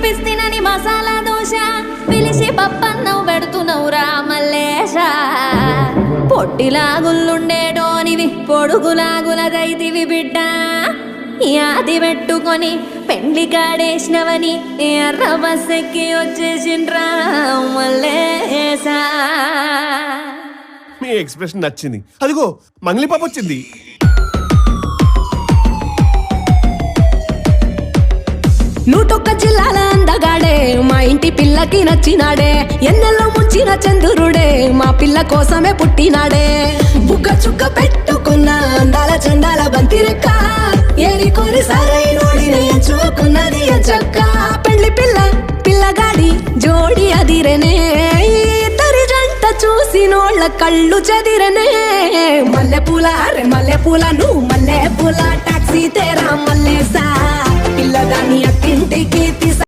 పిస్తినని మసాలా దోశ పిలిచి పప్పన్నం పెడుతున్నావురా మల్లేశ పొట్టిలాగుల్లుండేటోనివి పొడుగులాగులదైతివి బిడ్డ యాది పెట్టుకొని పెండ్లి కాడేసినవని ఎర్ర బస్సెక్కి వచ్చేసిండ్రా మల్లేశ. మీ ఎక్స్ప్రెషన్ నచ్చింది. అదిగో మంగ్లీ పాప వచ్చింది. నూటొక్క జిల్లాల అందగాడే మా ఇంటి పిల్లకి నచ్చినాడే ఎన్నెల్లో ముంచిన చంద్రుడే మా పిల్ల కోసమే పుట్టినాడే బుగ్గ చుక్క పెట్టుకున్న అందాల చందాల బంతిరెక్క ఏరి కోరి సారైనోడిని ఎంచుకున్నది చక్క పెళ్లి పిల్ల పిల్లగాడి జోడి అదిరనే ఇద్దరి జంట చూసినోళ్ళ కళ్ళు చెదిరనే మల్లెపూల మల్లెపూల నువ్వు మల్లెపూల టాక్సీ తేరా మల్లేసా పిల్లదాన్ని అక్కింటికి